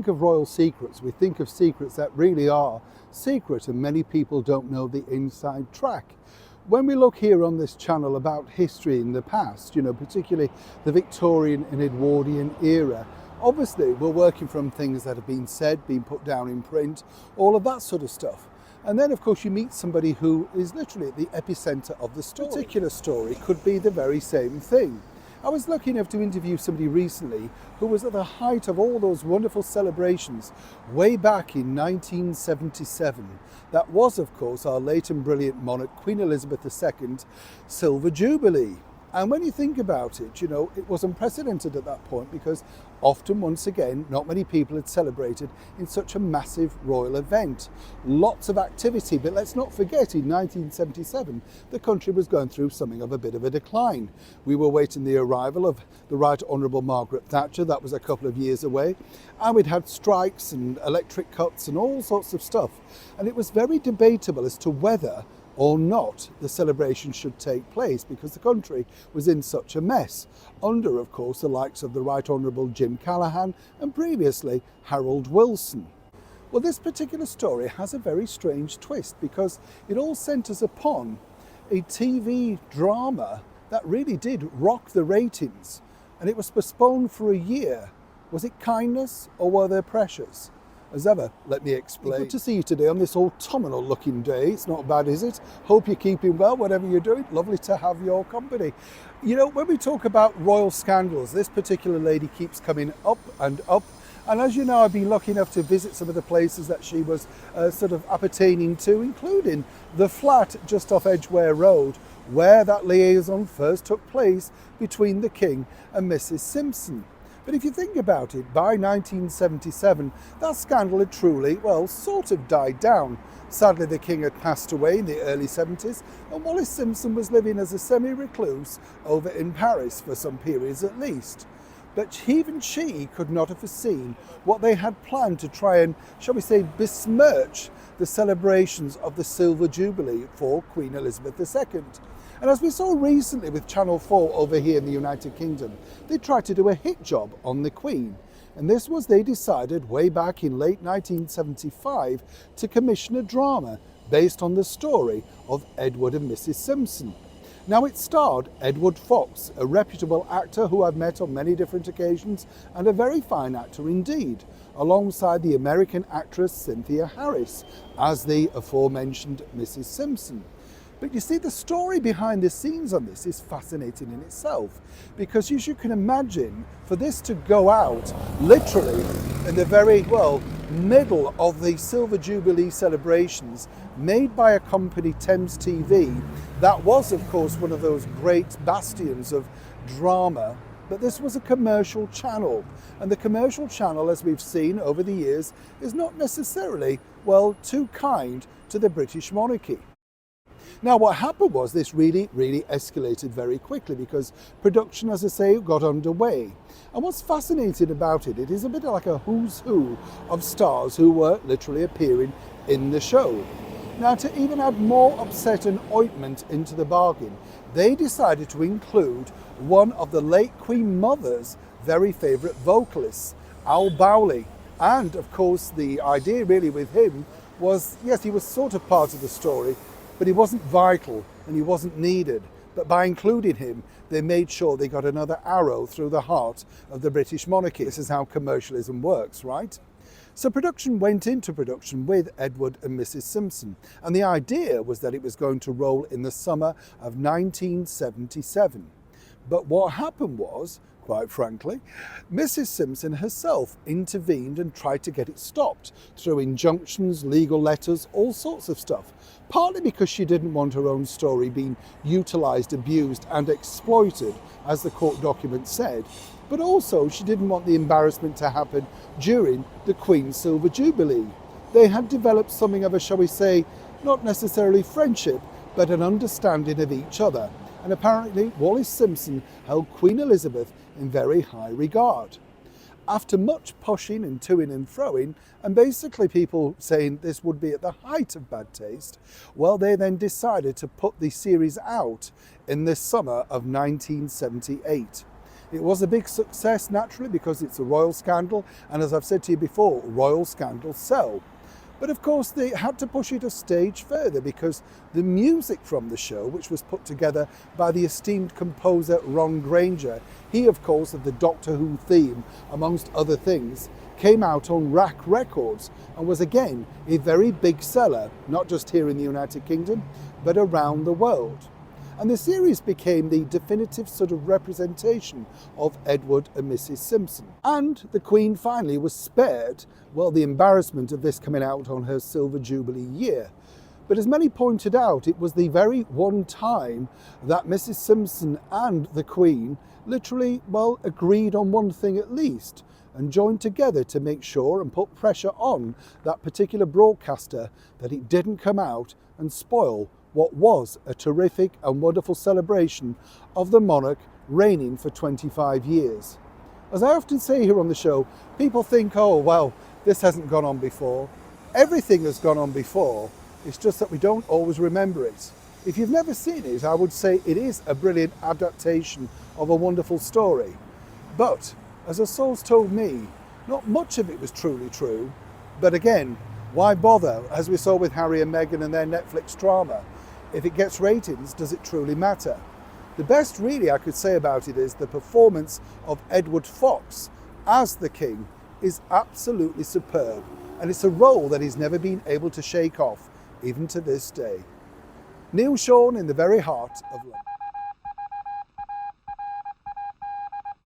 think of royal secrets, we think of secrets that really are secret, and many people don't know the inside track. When we look here on this channel about history in the past, particularly the Victorian and Edwardian era, obviously we're working from things that have been said, been put down in print, all of that sort of stuff. And then of course you meet somebody who is literally at the epicenter of the story. A particular story could be the very same thing. I was lucky enough to interview somebody recently who was at the height of all those wonderful celebrations way back in 1977. That was, of course, our late and brilliant monarch, Queen Elizabeth II's Silver Jubilee. And when you think about it, it was unprecedented at that point because often, once again, not many people had celebrated in such a massive royal event. Lots of activity, but let's not forget in 1977, the country was going through something of a bit of a decline. We were waiting the arrival of the Right Honourable Margaret Thatcher, that was a couple of years away, and we'd had strikes and electric cuts and all sorts of stuff. And it was very debatable as to whether or not the celebration should take place because the country was in such a mess, under, of course, the likes of the Right Honourable Jim Callaghan and previously Harold Wilson. Well, this particular story has a very strange twist because it all centres upon a TV drama that really did rock the ratings, and it was postponed for a year. Was it kindness or were there pressures? As ever, let me explain. Good to see you today on this autumnal looking day. It's not bad, is it? Hope you're keeping well, whatever you're doing. Lovely to have your company. When we talk about royal scandals, this particular lady keeps coming up and up. And as you know, I've been lucky enough to visit some of the places that she was sort of appertaining to, including the flat just off Edgware Road, where that liaison first took place between the King and Mrs. Simpson. But if you think about it, by 1977, that scandal had truly, sort of died down. Sadly, the King had passed away in the early 70s, and Wallis Simpson was living as a semi-recluse over in Paris for some periods at least. But even she could not have foreseen what they had planned to try and, shall we say, besmirch the celebrations of the Silver Jubilee for Queen Elizabeth II. And as we saw recently with Channel 4 over here in the United Kingdom, they tried to do a hit job on the Queen. And this was, they decided way back in late 1975 to commission a drama based on the story of Edward and Mrs. Simpson. Now it starred Edward Fox, a reputable actor who I've met on many different occasions and a very fine actor indeed, alongside the American actress Cynthia Harris as the aforementioned Mrs. Simpson. But you see, the story behind the scenes on this is fascinating in itself, because as you can imagine, for this to go out literally in the very, middle of the Silver Jubilee celebrations made by a company, Thames TV, that was, of course, one of those great bastions of drama. But this was a commercial channel, and the commercial channel, as we've seen over the years, is not necessarily, too kind to the British monarchy. Now, what happened was this really escalated very quickly because production, as I say, got underway. And what's fascinating about it, it is a bit like a who's who of stars who were literally appearing in the show. Now, to even add more upset and ointment into the bargain, they decided to include one of the late Queen Mother's very favourite vocalists, Al Bowley. And, of course, the idea really with him was, yes, he was sort of part of the story, but he wasn't vital and he wasn't needed. But by including him, they made sure they got another arrow through the heart of the British monarchy. This is how commercialism works, right? So production went into production with Edward and Mrs. Simpson, and the idea was that it was going to roll in the summer of 1977. But what happened was, quite frankly, Mrs. Simpson herself intervened and tried to get it stopped through injunctions, legal letters, all sorts of stuff. Partly because she didn't want her own story being utilised, abused and exploited, as the court document said, but also she didn't want the embarrassment to happen during the Queen's Silver Jubilee. They had developed something of a, shall we say, not necessarily friendship, but an understanding of each other. And apparently Wallis Simpson held Queen Elizabeth in very high regard. After much pushing and toing and froing, and basically people saying this would be at the height of bad taste, they then decided to put the series out in the summer of 1978. It was a big success, naturally, because it's a royal scandal, and as I've said to you before, royal scandals sell. But of course they had to push it a stage further, because the music from the show, which was put together by the esteemed composer Ron Granger, he of course of the Doctor Who theme, amongst other things, came out on Rack Records and was again a very big seller, not just here in the United Kingdom, but around the world. And the series became the definitive sort of representation of Edward and Mrs. Simpson. And the Queen finally was spared, well, the embarrassment of this coming out on her Silver Jubilee year. But as many pointed out, it was the very one time that Mrs. Simpson and the Queen literally, well, agreed on one thing at least, and joined together to make sure and put pressure on that particular broadcaster that it didn't come out and spoil what was a terrific and wonderful celebration of the monarch reigning for 25 years. As I often say here on the show, people think, oh, well, this hasn't gone on before. Everything has gone on before, it's just that we don't always remember it. If you've never seen it, I would say it is a brilliant adaptation of a wonderful story. But, as a source told me, not much of it was truly true. But again, why bother, as we saw with Harry and Meghan and their Netflix drama? If it gets ratings, does it truly matter? The best really I could say about it is the performance of Edward Fox as the King is absolutely superb, and it's a role that he's never been able to shake off, even to this day. Neil Sean in the very heart of London.